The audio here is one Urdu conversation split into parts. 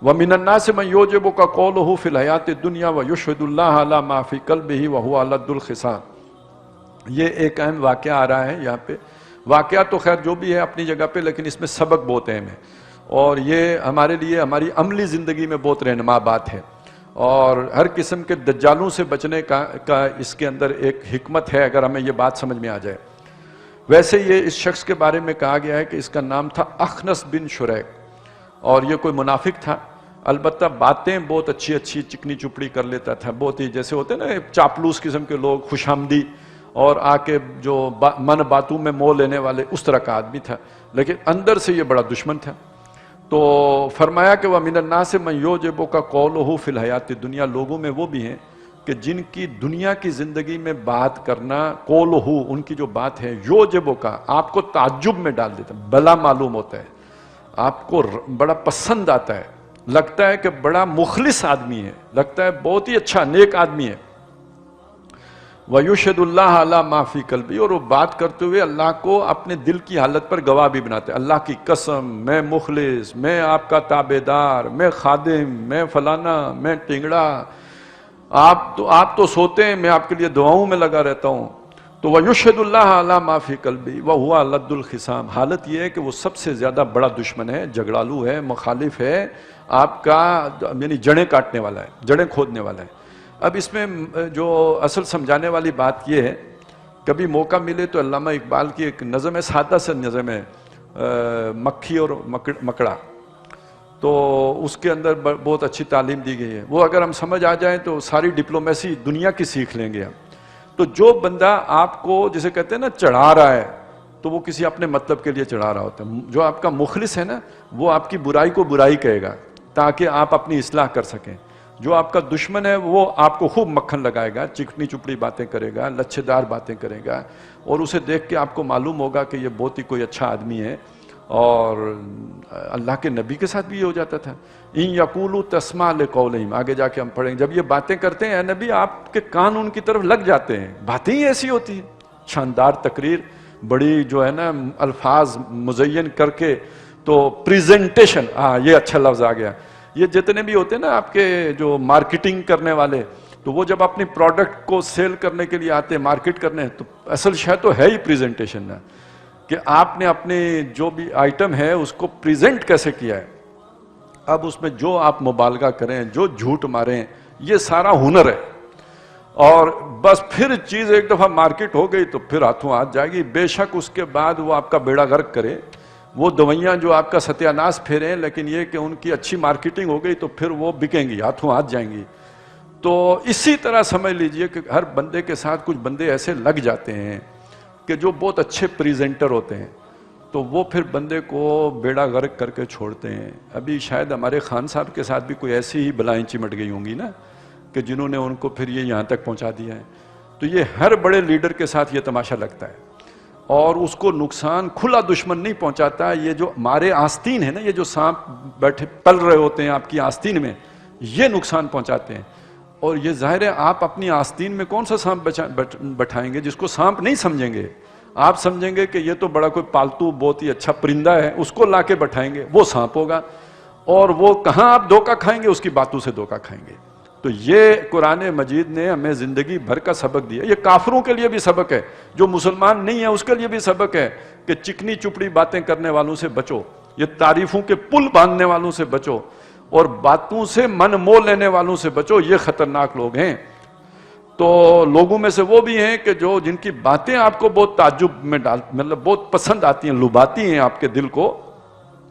وَمِنَ النَّاسِ مَن يُعْجِبُكَ قَوْلُهُ فِي الْحَيَاةِ الدُّنْيَا وَيُشْهِدُ اللَّهَ عَلَى مَا فِي قَلْبِهِ وَهُوَ أَلَدُّ الْخِصَامِ۔ یہ ایک اہم واقعہ آ رہا ہے یہاں پہ۔ واقعہ تو خیر جو بھی ہے اپنی جگہ پہ، لیکن اس میں سبق بہت اہم ہے، اور یہ ہمارے لیے ہماری عملی زندگی میں بہت رہنما بات ہے، اور ہر قسم کے دجالوں سے بچنے کا اس کے اندر ایک حکمت ہے اگر ہمیں یہ بات سمجھ میں آ جائے۔ ویسے یہ اس شخص کے بارے میں کہا گیا ہے کہ اس کا نام تھا اخنس بن شریک، اور یہ کوئی منافق تھا، البتہ باتیں بہت اچھی اچھی چکنی چپڑی کر لیتا تھا، بہت ہی جیسے ہوتے ہیں نا چاپلوس قسم کے لوگ، خوش آمدی اور آ کے جو من باتوں میں مول لینے والے، اس طرح کا آدمی تھا، لیکن اندر سے یہ بڑا دشمن تھا۔ تو فرمایا کہ وَمِنَ النَّاسِ مَن يُعْجِبُكَ قَوْلُهُ فِي الْحَيَاةِ الدُّنْيَا، لوگوں میں وہ بھی ہیں کہ جن کی دنیا کی زندگی میں بات کرنا، قولہ، ان کی جو بات ہے، یعجبک، آپ کو تعجب میں ڈال دیتا ہے، بلا معلوم ہوتا ہے، آپ کو بڑا پسند آتا ہے، لگتا ہے کہ بڑا مخلص آدمی ہے، لگتا ہے بہت ہی اچھا نیک آدمی ہے۔ وَيُشْهِدُ اللَّهَ عَلَى مَا فِي قَلْبِهِ، اور وہ بات کرتے ہوئے اللہ کو اپنے دل کی حالت پر گواہ بھی بناتے ہیں، اللہ کی قسم میں مخلص، میں آپ کا تابعدار، میں خادم، میں فلانا، میں ٹنگڑا، آپ تو سوتے ہیں، میں آپ کے لیے دعاؤں میں لگا رہتا ہوں۔ تو وَيُشْهِدُ اللَّهَ عَلَى مَا فِي قَلْبِهِ وَهُوَ أَلَدُّ الْخِصَامِ، حالت یہ ہے کہ وہ سب سے زیادہ بڑا دشمن ہے، جھگڑالو ہے، مخالف ہے، آپ کا یعنی جڑیں کاٹنے والا ہے، جڑیں کھودنے والا ہے۔ اب اس میں جو اصل سمجھانے والی بات یہ ہے، کبھی موقع ملے تو علامہ اقبال کی ایک نظم ہے، سادہ سے نظم ہے، مکھی اور مکڑا، تو اس کے اندر بہت اچھی تعلیم دی گئی ہے، وہ اگر ہم سمجھ آ جائیں تو ساری ڈپلومیسی دنیا کی سیکھ لیں گے ہم۔ تو جو بندہ آپ کو جسے کہتے ہیں نا چڑھا رہا ہے، تو وہ کسی اپنے مطلب کے لیے چڑھا رہا ہوتا ہے۔ جو آپ کا مخلص ہے نا، وہ آپ کی برائی کو برائی کہے گا تاکہ آپ اپنی اصلاح کر سکیں۔ جو آپ کا دشمن ہے وہ آپ کو خوب مکھن لگائے گا، چکنی چپڑی باتیں کرے گا، لچھے دار باتیں کرے گا، اور اسے دیکھ کے آپ کو معلوم ہوگا کہ یہ بہت ہی کوئی اچھا آدمی ہے۔ اور اللہ کے نبی کے ساتھ بھی یہ ہو جاتا تھا، ان یقولوا تسمع لقولہم، آگے جا کے ہم پڑھیں گے، جب یہ باتیں کرتے ہیں اے نبی آپ کے کان ان کی طرف لگ جاتے ہیں، باتیں ہی ایسی ہوتی ہیں، شاندار تقریر، بڑی جو ہے نا الفاظ مزین کر کے، تو پریزنٹیشن، یہ اچھا لفظ آ گیا، یہ جتنے بھی ہوتے ہیں نا آپ کے جو مارکیٹنگ کرنے والے، تو وہ جب اپنی پروڈکٹ کو سیل کرنے کے لیے آتے ہیں، مارکیٹ کرنے، تو اصل شے تو ہے ہی پریزنٹیشن نا، کہ آپ نے اپنے جو بھی آئٹم ہے اس کو پریزنٹ کیسے کیا ہے۔ اب اس میں جو آپ مبالغہ کریں، جو جھوٹ ماریں، یہ سارا ہنر ہے، اور بس پھر چیز ایک دفعہ مارکیٹ ہو گئی تو پھر ہاتھوں ہاتھ جائے گی، بے شک اس کے بعد وہ آپ کا بیڑا غرق کرے، وہ دوائیاں جو آپ کا ستیہ ناش پھیریں، لیکن یہ کہ ان کی اچھی مارکیٹنگ ہو گئی تو پھر وہ بکیں گی، ہاتھوں ہاتھ جائیں گی۔ تو اسی طرح سمجھ لیجئے کہ ہر بندے کے ساتھ کچھ بندے ایسے لگ جاتے ہیں کہ جو بہت اچھے پریزنٹر ہوتے ہیں، تو وہ پھر بندے کو بیڑا غرق کر کے چھوڑتے ہیں۔ ابھی شاید ہمارے خان صاحب کے ساتھ بھی کوئی ایسی ہی بلائیں چمٹ گئی ہوں گی نا، کہ جنہوں نے ان کو پھر یہ یہاں تک پہنچا دیا ہے۔ تو یہ ہر بڑے لیڈر کے ساتھ یہ تماشا لگتا ہے، اور اس کو نقصان کھلا دشمن نہیں پہنچاتا، یہ جو ہمارے آستین ہے نا، یہ جو سانپ بیٹھے پل رہے ہوتے ہیں آپ کی آستین میں، یہ نقصان پہنچاتے ہیں۔ اور یہ ظاہر ہے آپ اپنی آستین میں کون سا سانپ بٹھائیں گے جس کو سانپ نہیں سمجھیں گے، آپ سمجھیں گے کہ یہ تو بڑا کوئی پالتو بہت ہی اچھا پرندہ ہے، اس کو لا کے بٹھائیں گے، وہ سانپ ہوگا، اور وہ کہاں آپ دھوکہ کھائیں گے، اس کی باتوں سے دھوکہ کھائیں گے۔ تو یہ قرآن مجید نے ہمیں زندگی بھر کا سبق دیا، یہ کافروں کے لیے بھی سبق ہے، جو مسلمان نہیں ہے اس کے لیے بھی سبق ہے کہ چکنی چپڑی باتیں کرنے والوں سے بچو، یہ تعریفوں کے پل باندھنے والوں سے بچو، اور باتوں سے من مول لینے والوں سے بچو، یہ خطرناک لوگ ہیں۔ تو لوگوں میں سے وہ بھی ہیں کہ جن کی باتیں آپ کو بہت تعجب میں مطلب بہت پسند آتی ہیں، لباتی ہیں آپ کے دل کو،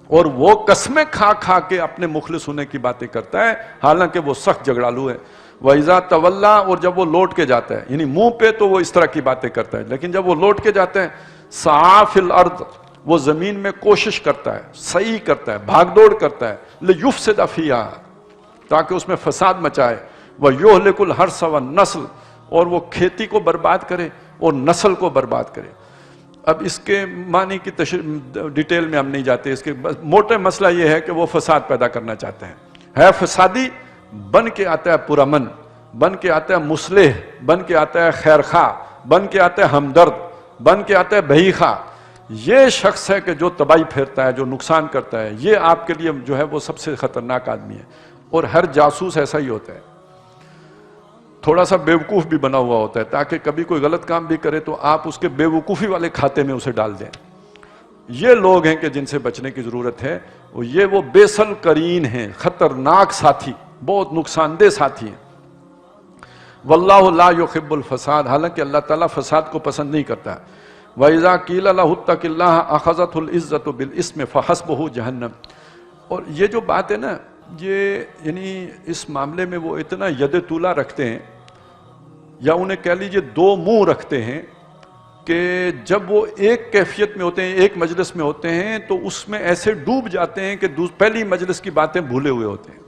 اور وہ قسمیں کھا کھا کے اپنے مخلص ہونے کی باتیں کرتا ہے، حالانکہ وہ سخت جھگڑالو ہے۔ وَإِذَا تَوَلَّا، اور جب وہ لوٹ کے جاتا ہے، یعنی منہ پہ تو وہ اس طرح کی باتیں کرتا ہے، لیکن جب وہ لوٹ کے جاتا ہے، سعیٰ فِی الْأَرْضِ، وہ زمین میں کوشش کرتا ہے، سعی کرتا ہے، بھاگ دوڑ کرتا ہے، لِيُفْسِدَ فِيهَا، تاکہ اس میں فساد مچائے، وَيُهْلِكُ الْحَرْثَ وَالنَّسْلَ، اور وہ کھیتی کو برباد کرے اور نسل کو برباد کرے۔ اب اس کے معنی کی ڈیٹیل میں ہم نہیں جاتے، اس کے موٹے مسئلہ یہ ہے کہ وہ فساد پیدا کرنا چاہتے ہیں، ہے فسادی، بن کے آتا ہے پرامن، بن کے آتا ہے مصلح، بن کے آتا ہے خیر خواہ، بن کے آتا ہے ہمدرد، بن کے آتا ہے بھائی خواہ۔ یہ شخص ہے کہ جو تباہی پھیرتا ہے، جو نقصان کرتا ہے، یہ آپ کے لیے جو ہے وہ سب سے خطرناک آدمی ہے۔ اور ہر جاسوس ایسا ہی ہوتا ہے، تھوڑا سا بیوقوف بھی بنا ہوا ہوتا ہے تاکہ کبھی کوئی غلط کام بھی کرے تو آپ اس کے بیوقوفی والے کھاتے میں اسے ڈال دیں۔ یہ لوگ ہیں کہ جن سے بچنے کی ضرورت ہے، وہ بیسل کرین ہیں، خطرناک ساتھی، بہت نقصان دہ ساتھی ہیں۔ واللہ لا یحب الفساد، حالانکہ اللہ تعالیٰ فساد کو پسند نہیں کرتا۔ وَإِذَا قِيلَ لَهُ اتَّقِ اللَّهَ أَخَذَتْهُ الْعِزَّةُ بِالْإِثْمِ فَحَسْبُهُ جَهَنَّمْ۔ اور یہ جو بات ہے نا، یہ یعنی اس معاملے میں وہ اتنا ید طولہ رکھتے ہیں، یا انہیں کہہ لیجئے دو منہ رکھتے ہیں، کہ جب وہ ایک کیفیت میں ہوتے ہیں، ایک مجلس میں ہوتے ہیں، تو اس میں ایسے ڈوب جاتے ہیں کہ پہلی مجلس کی باتیں بھولے ہوئے ہوتے ہیں،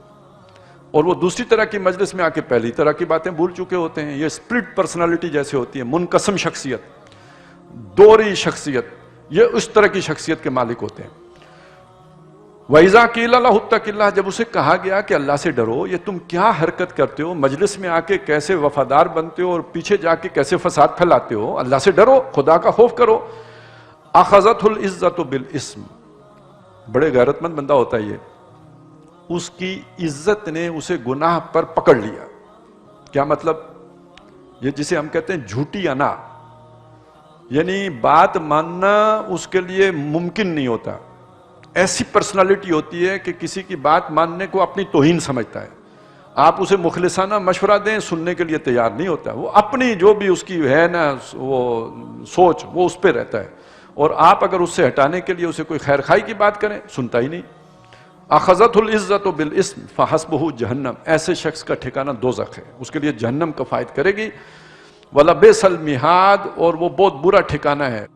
اور وہ دوسری طرح کی مجلس میں آ کے پہلی طرح کی باتیں بھول چکے ہوتے ہیں۔ یہ سپلٹ پرسنالٹی جیسے ہوتی ہے، منقسم شخصیت، دوہری شخصیت، یہ اس طرح کی شخصیت کے مالک ہوتے ہیں۔ وَإِذَا قِيلَ لَهُ اتَّقِ اللَّهَ، جب اسے کہا گیا کہ اللہ سے ڈرو، یہ تم کیا حرکت کرتے ہو، مجلس میں آ کے کیسے وفادار بنتے ہو اور پیچھے جا کے کیسے فساد پھیلاتے ہو، اللہ سے ڈرو، خدا کا خوف کرو۔ أَخَذَتْهُ الْعِزَّةُ بِالْإِثْمِ، بڑے غیرت مند بندہ ہوتا ہے یہ، اس کی عزت نے اسے گناہ پر پکڑ لیا۔ کیا مطلب؟ یہ جسے ہم کہتے ہیں جھوٹی انا، یعنی بات ماننا اس کے لیے ممکن نہیں ہوتا۔ ایسی پرسنالٹی ہوتی ہے کہ کسی کی بات ماننے کو اپنی توہین سمجھتا ہے، آپ اسے مخلصانہ مشورہ دیں سننے کے لیے تیار نہیں ہوتا، وہ اپنی جو بھی اس کی ہے نا وہ سوچ، وہ اس پہ رہتا ہے، اور آپ اگر اس سے ہٹانے کے لیے اسے کوئی خیر خواہی کی بات کریں سنتا ہی نہیں۔ اخذت العزت بالاسم فحسبہ جہنم، ایسے شخص کا ٹھکانہ دوزخ ہے، اس کے لیے جہنم کفایت کرے گی۔ ولبئس المہاد، اور وہ بہت برا ٹھکانہ ہے۔